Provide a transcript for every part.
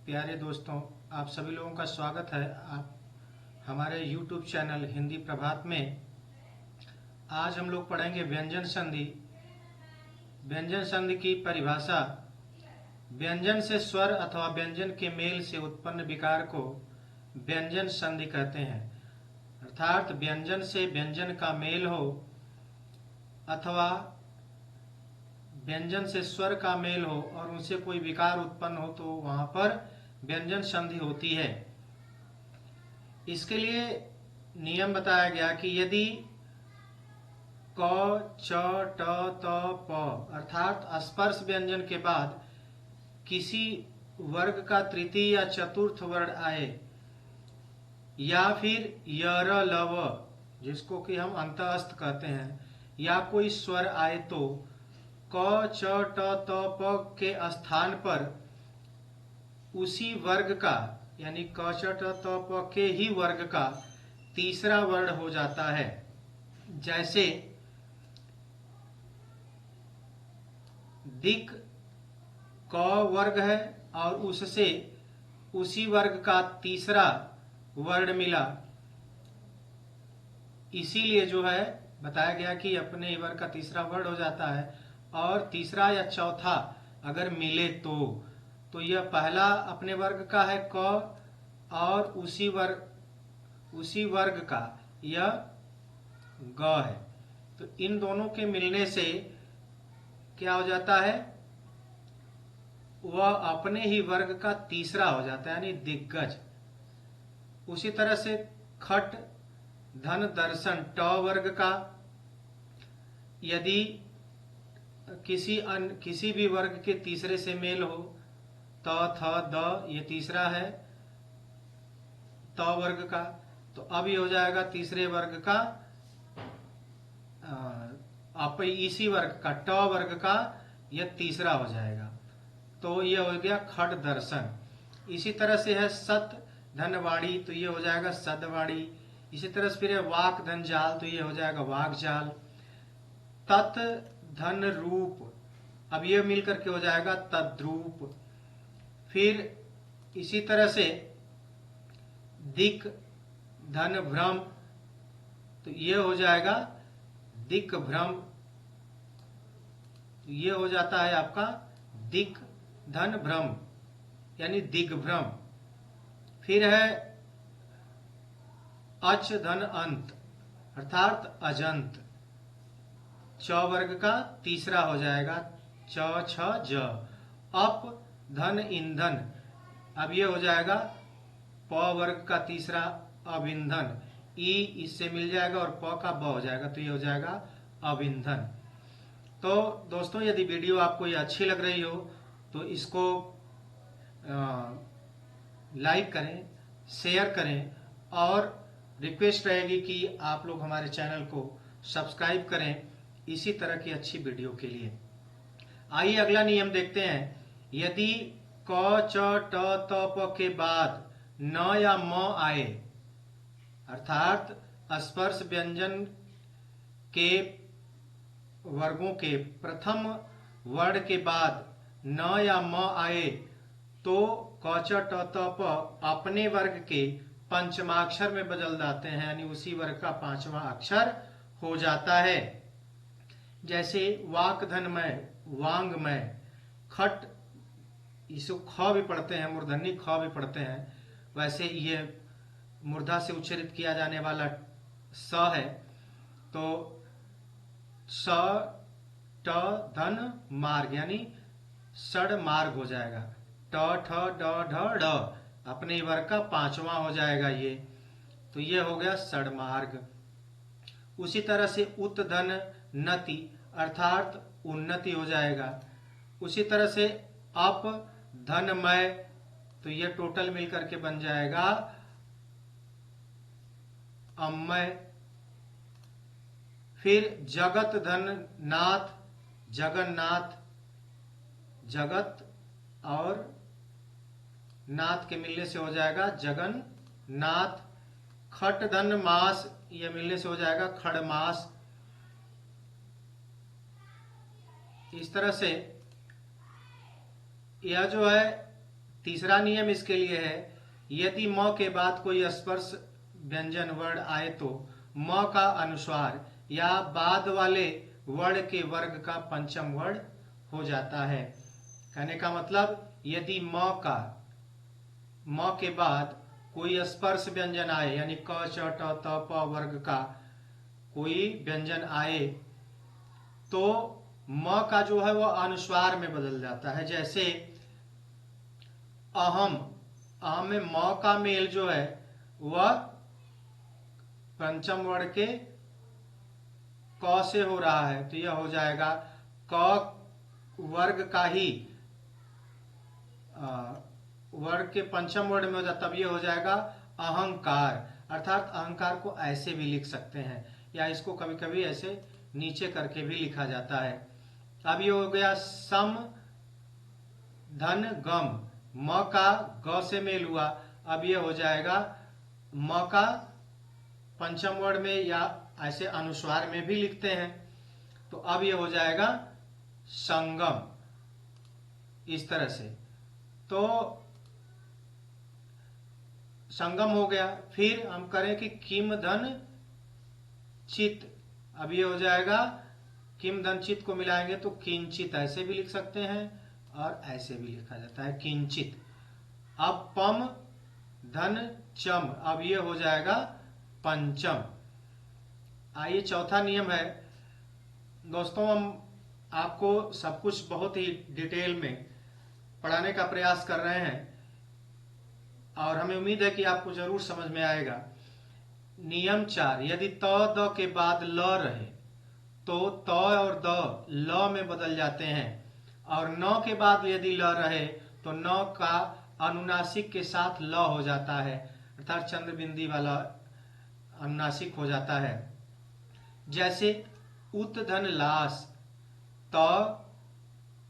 प्यारे दोस्तों, आप सभी लोगों का स्वागत है आप हमारे YouTube चैनल हिंदी प्रभात में। आज हम लोग पढ़ेंगे व्यंजन संधि। व्यंजन संधि की परिभाषा: व्यंजन से स्वर अथवा व्यंजन के मेल से उत्पन्न विकार को व्यंजन संधि कहते हैं। अर्थात व्यंजन से व्यंजन का मेल हो अथवा व्यंजन से स्वर का मेल हो और उनसे कोई विकार उत्पन्न हो तो वहां पर व्यंजन संधि होती है। इसके लिए नियम बताया गया कि यदि क, च, ट, त, प अर्थात स्पर्श व्यंजन के बाद किसी वर्ग का तृतीय या चतुर्थ वर्ण आए या फिर य, र, ल, व जिसको कि हम अंतःस्थ कहते हैं या कोई स्वर आए तो क, च, ट, त, प के स्थान पर उसी वर्ग का यानी क, च, ट, त, प के ही वर्ग का तीसरा वर्ण हो जाता है। जैसे दिक क वर्ग है और उससे उसी वर्ग का तीसरा वर्ण मिला, इसीलिए जो है बताया गया कि अपने ही वर्ग का तीसरा वर्ण हो जाता है। और तीसरा या चौथा अगर मिले तो यह पहला अपने वर्ग का है क और उसी वर्ग का यह ग है, तो इन दोनों के मिलने से क्या हो जाता है, वह अपने ही वर्ग का तीसरा हो जाता है यानी दिग्गज। उसी तरह से खट धन दर्शन ट वर्ग का यदि किसी भी वर्ग के तीसरे से मेल हो, त, थ, द ये तीसरा है त वर्ग का, तो अब ये हो जाएगा तीसरे वर्ग का इसी वर्ग का ट वर्ग का यह तीसरा हो जाएगा, तो ये हो गया खट दर्शन। इसी तरह से है सत धन वाणी, तो ये हो जाएगा सदवाणी। इसी तरह से फिर है वाक धन जाल, तो ये हो जाएगा वाक जाल। तत् धन रूप, अब ये मिलकर के हो जाएगा तद्रूप। फिर इसी तरह से दिक धन भ्रम, तो ये हो जाएगा दिक भ्रम, तो ये हो जाता है आपका दिक धन भ्रम यानी दिग्भ्रम। फिर है अच धन अंत अर्थात अजंत, च वर्ग का तीसरा हो जाएगा च, छ, ज। अप धन ईंधन, अब ये हो जाएगा प वर्ग का तीसरा अविंधन, ई इससे मिल जाएगा और प का ब हो जाएगा, तो ये हो जाएगा अविंधन। तो दोस्तों, यदि वीडियो आपको ये अच्छी लग रही हो तो इसको लाइक करें, शेयर करें और रिक्वेस्ट रहेगी कि आप लोग हमारे चैनल को सब्सक्राइब करें इसी तरह की अच्छी वीडियो के लिए। आइए अगला नियम देखते हैं। यदि क, च, ट, त, प के बाद न या म आए अर्थात स्पर्श व्यंजन के वर्गों के प्रथम वर्ण के बाद न या म आए तो क, च, ट, त, प अपने वर्ग के पंचमाक्षर में बदल जाते हैं यानी उसी वर्ग का पांचवा अक्षर हो जाता है। जैसे वाक धनमय, वांगमय, खट इसको ख भी पढ़ते हैं, मूर्धन्य ख भी पढ़ते हैं, वैसे ये मूर्धा से उच्चारित किया जाने वाला स है, तो स ट धन मार्ग यानी षड मार्ग हो जाएगा। ट, ठ, ड, ढ, ड अपने वर्ग का पांचवा हो जाएगा ये, तो ये हो गया षड मार्ग। उसी तरह से उत धन नति अर्थात उन्नति हो जाएगा। उसी तरह से अप धनमय, तो ये टोटल मिलकर के बन जाएगा अमय। फिर जगत धन नाथ, जगन्नाथ, जगत और नाथ के मिलने से हो जाएगा जगन्नाथ। खट धन मास, ये मिलने से हो जाएगा खड़मास। इस तरह से यह जो है तीसरा नियम इसके लिए है, यदि म के बाद कोई स्पर्श व्यंजन वर्ण आए तो म का अनुस्वार या बाद वाले वर्ण के वर्ग का पंचम वर्ण हो जाता है। कहने का मतलब, यदि म के बाद कोई स्पर्श व्यंजन आए, यानी क च ट त प वर्ग का कोई व्यंजन आए, तो म का जो है वह अनुस्वार में बदल जाता है। जैसे अहम, अहम में म का मेल जो है वह पंचम वर्ण के क से हो रहा है, तो यह हो जाएगा क वर्ग का ही वर्ग के पंचम वर्ण में हो जाता, तब ये हो जाएगा अहंकार। अर्थात अहंकार को ऐसे भी लिख सकते हैं, या इसको कभी कभी ऐसे नीचे करके भी लिखा जाता है। अब ये हो गया सम धन गम, म का ग से मेल हुआ, अब ये हो जाएगा म का पंचम वर्ण में या ऐसे अनुस्वार में भी लिखते हैं, तो अब ये हो जाएगा संगम। इस तरह से तो संगम हो गया। फिर हम करें कि किम धन चित, अब ये हो जाएगा किम धन चित को मिलाएंगे तो किंचित, ऐसे भी लिख सकते हैं और ऐसे भी लिखा जाता है किंचित। अब पम धन चम, अब ये हो जाएगा पंचम। आइए चौथा नियम है। दोस्तों, हम आपको सब कुछ बहुत ही डिटेल में पढ़ाने का प्रयास कर रहे हैं और हमें उम्मीद है कि आपको जरूर समझ में आएगा। नियम 4, यदि त द के बाद ल रहे तो त और द ल में बदल जाते हैं, और न के बाद यदि ल रहे तो न का अनुनासिक के साथ ल हो जाता है, अर्थात चंद्र बिंदी वाला अनुनासिक हो जाता है। जैसे उत धन लास, त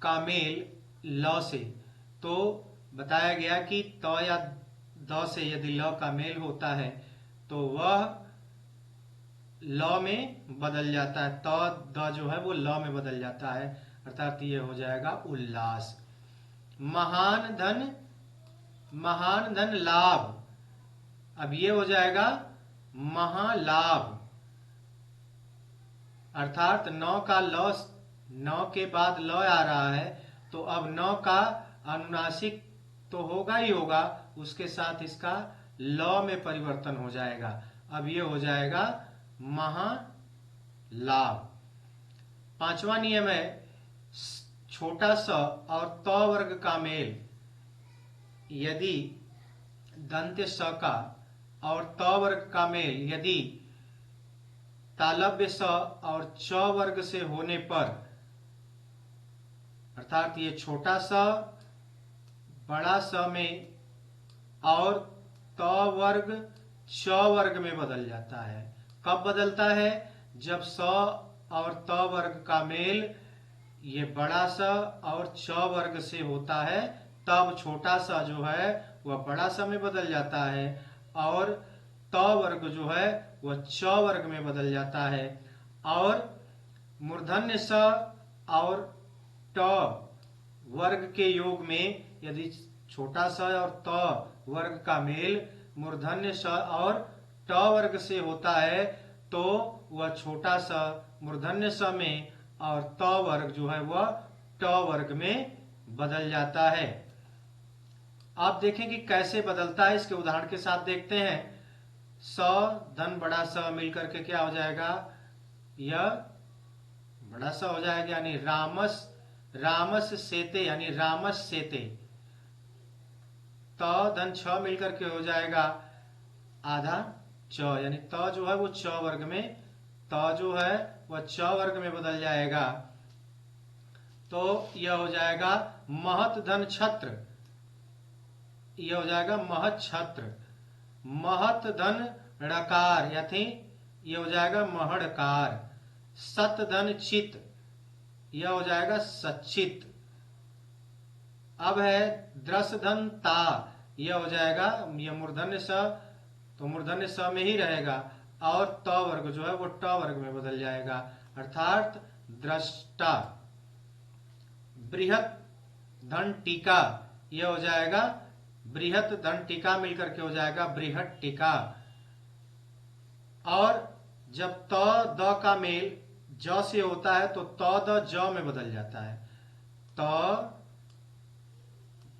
का मेल ल से, तो बताया गया कि त या द से यदि ल का मेल होता है तो वह ल में बदल जाता है, त द जो है वो ल में बदल जाता है, अर्थात ये हो जाएगा उल्लास। महान धन लाभ, अब ये हो जाएगा महालाभ, अर्थात नौ के बाद ल आ रहा है तो अब नौ का अनुनासिक तो होगा ही होगा, उसके साथ इसका ल में परिवर्तन हो जाएगा, अब ये हो जाएगा महालाभ। पांचवा नियम है, छोटा स और त वर्ग का मेल यदि दंत्य स का और त वर्ग का मेल यदि तालव्य स और च वर्ग से होने पर, अर्थात ये छोटा स बड़ा स में और त वर्ग च वर्ग में बदल जाता है। कब बदलता है? जब स और त वर्ग का मेल ये बड़ा स और च वर्ग से होता है, तब छोटा सा जो है वह बड़ा स में बदल जाता है और त वर्ग जो है वह च वर्ग में बदल जाता है। और मूर्धन्य स और ट वर्ग के योग में यदि छोटा स और त वर्ग का मेल मूर्धन्य स और ट वर्ग से होता है तो वह छोटा स मूर्धन्य स में और त वर्ग जो है वह ट वर्ग में बदल जाता है। आप देखें कि कैसे बदलता है, इसके उदाहरण के साथ देखते हैं। स धन बड़ा स मिलकर के क्या हो जाएगा? यह बड़ा सा हो जाएगा, यानी रामस सेते, यानी रामस सेते। त धन छ मिलकर के हो जाएगा आधा च, यानी त जो है वो च वर्ग में, त जो है वह च वर्ग में बदल जाएगा। तो यह हो जाएगा महत धन छत्र, यह हो जाएगा महत छत्र। महत धन ड़कार, यानी यह हो जाएगा महड़कार। सत धन चित, यह हो जाएगा सचित। अब है द्रस धन ता, यह हो जाएगा, यह मूर्धन्य स तो मूर्धन्य स में ही रहेगा और त वर्ग जो है वो ट वर्ग में बदल जाएगा, अर्थात दृष्टा। बृहत धन टीका, यह हो जाएगा बृहत धन टिका मिलकर के हो जाएगा बृहट टिका। और जब त द का मेल ज से होता है तो त द ज में बदल जाता है। त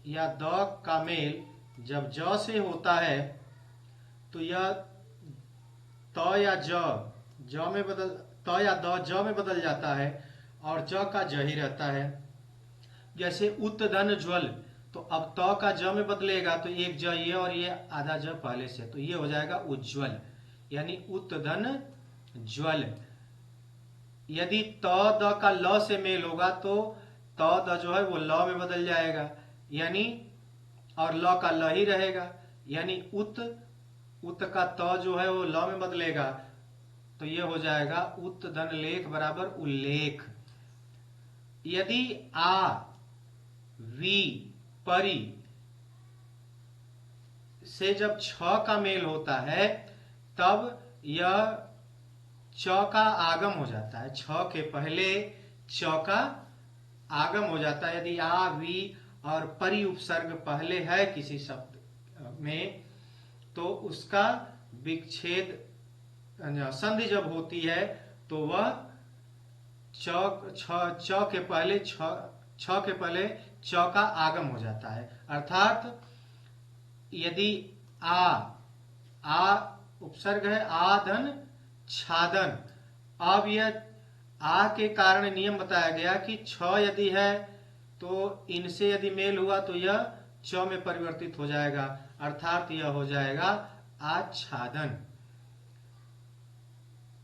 या द का मेल जब ज से होता है तो यह त या ज में बदल त या द ज में बदल जाता है और ज का ज ही रहता है। जैसे उत धन ज्वल, तो अब त का ज में बदलेगा तो एक ज ये और ये आधा ज पहले से, तो ये हो जाएगा उज्ज्वल, यानी उत धन ज्वल। यदि त द का ल से मेल होगा तो त द जो है वो ल में बदल जाएगा, यानी और ल का ल ही रहेगा, यानी उत का त जो है वो ल में बदलेगा, तो ये हो जाएगा उत धन लेख बराबर उल्लेख। यदि आ वी परी से जब छ का मेल होता है तब यह च का आगम हो जाता है, छ के पहले च का आगम हो जाता है। यदि आ वी और परि उपसर्ग पहले है किसी शब्द में तो उसका विच्छेद संधि जब होती है तो वह च के पहले च का आगम हो जाता है। अर्थात यदि आ उपसर्ग है आधन छादन, अब यह आ के कारण नियम बताया गया कि छ यदि है तो इनसे यदि मेल हुआ तो यह च में परिवर्तित हो जाएगा, अर्थात यह हो जाएगा आच्छादन।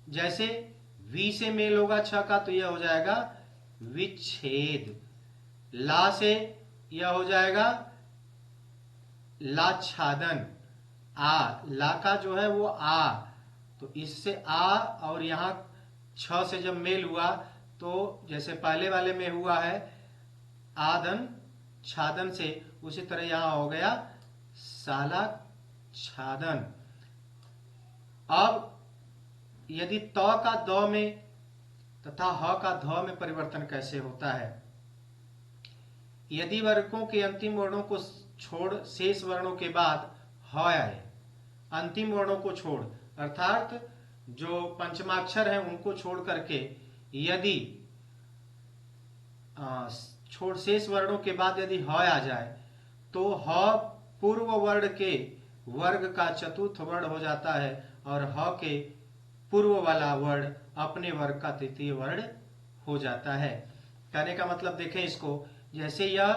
जैसे वी से मेल होगा छ का तो यह हो जाएगा विच्छेद, ला से यह हो जाएगा लाच्छादन, ला का जो है वो तो इससे और यहाँ छ से जब मेल हुआ तो जैसे पहले वाले में हुआ है आधन छादन से, उसी तरह यहाँ हो गया साला छादन। अब यदि त का द में तथा ह का ध में परिवर्तन कैसे होता है? यदि वर्गों के अंतिम वर्णों को छोड़ शेष वर्णों के बाद ह आए, अंतिम वर्णों को छोड़ अर्थात जो पंचमाक्षर है उनको छोड़ करके यदि छोड़ शेष वर्णों के बाद यदि ह आ जाए तो ह पूर्व वर्ण के वर्ग का चतुर्थ वर्ण हो जाता है और ह के पूर्व वाला वर्ण अपने वर्ग का तृतीय वर्ण हो जाता है। कहने का मतलब देखें इसको, जैसे यह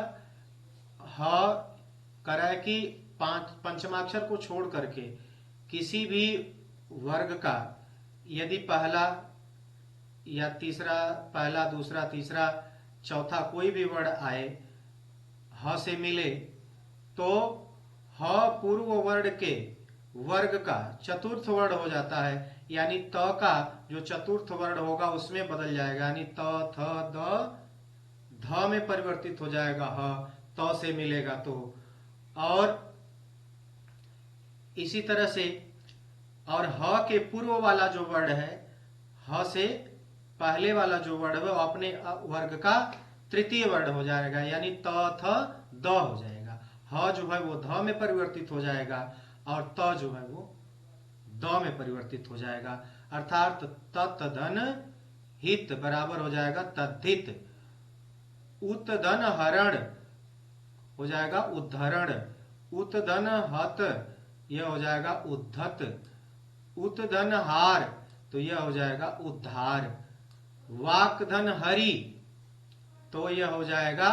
ह करा है कि पंचमाक्षर को छोड़ करके किसी भी वर्ग का यदि पहला या तीसरा, पहला दूसरा तीसरा चौथा कोई भी वर्ण आए ह से मिले तो ह पूर्व वर्ण के वर्ग का चतुर्थ वर्ण हो जाता है, यानी त का जो चतुर्थ वर्ण होगा उसमें बदल जाएगा, यानी त थ द ध में परिवर्तित हो जाएगा ह त से मिलेगा तो। और इसी तरह से और ह के पूर्व वाला जो वर्ण है, ह से पहले वाला जो वर्ण है वो अपने वर्ग का तृतीय वर्ण हो जाएगा, यानी त थ द हो जाएगा। ह जो है वो ध में परिवर्तित हो जाएगा और त जो है वो द में परिवर्तित हो जाएगा, अर्थात तत् धन हित बराबर हो जाएगा तद्धित। उत धन हरण हो जाएगा उद्धरण, उत धन हत यह हो जाएगा उद्धत, उत धन हार तो यह हो जाएगा उद्धार, वाक धन हरि तो यह हो जाएगा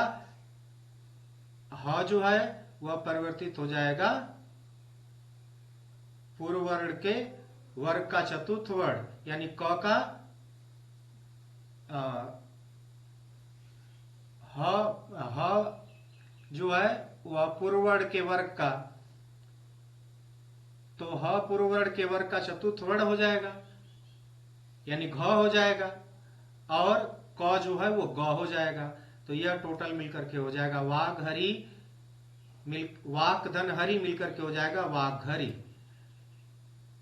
ह जो है वह परिवर्तित हो जाएगा पूर्व वर्ण के वर्ग का चतुर्थ वर्ण, यानी क का ह जो है वह पूर्व वर्ण के वर्ग का, तो ह पूर्व वर्ण के वर्ग का चतुर्थ वर्ण हो जाएगा यानी घ हो जाएगा, और क जो है वो ग हो जाएगा, तो यह टोटल मिलकर के हो जाएगा वाक धन हरि मिलकर के हो जाएगा वाघरी।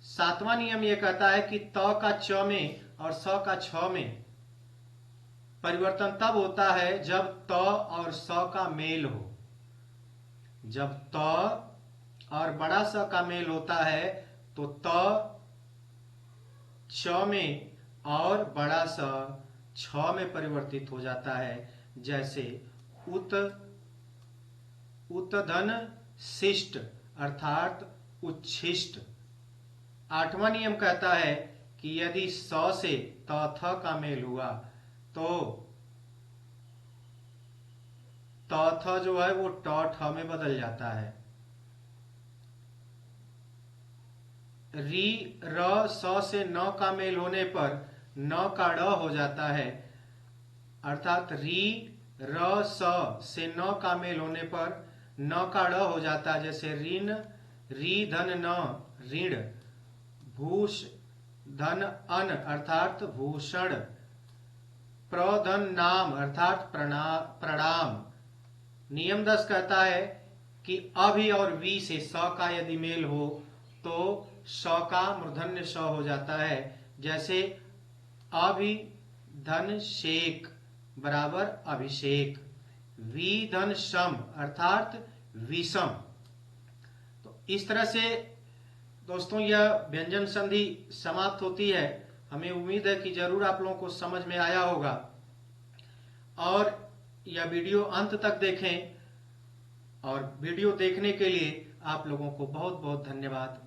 सातवां नियम यह कहता है कि त का च में और स का छ में परिवर्तन तब होता है जब त और स का मेल हो। जब त और बड़ा स का मेल होता है तो त च में और बड़ा स छ में परिवर्तित हो जाता है। जैसे उत्धन शिष्ट अर्थात उच्छिष्ट। आठवां नियम कहता है कि यदि स से त थ का मेल हुआ तो त थ जो है वो ट ठ में बदल जाता है। री र स से न का मेल होने पर न का ड़ हो जाता है, अर्थात री र स से न का मेल होने पर न का ड़ हो जाता है। जैसे ऋण री धन न ऋण, भूष धन अन अर्थात भूषण, प्रधन नाम अर्थात प्रणाम। नियम 10 कहता है कि अभि और वी से स का यदि मेल हो तो स का मूर्धन्य स हो जाता है। जैसे अभि धन शेक बराबर अभिषेक, वी धन सम अर्थात विषम। तो इस तरह से दोस्तों यह व्यंजन संधि समाप्त होती है। हमें उम्मीद है कि जरूर आप लोगों को समझ में आया होगा और यह वीडियो अंत तक देखें। और वीडियो देखने के लिए आप लोगों को बहुत बहुत धन्यवाद।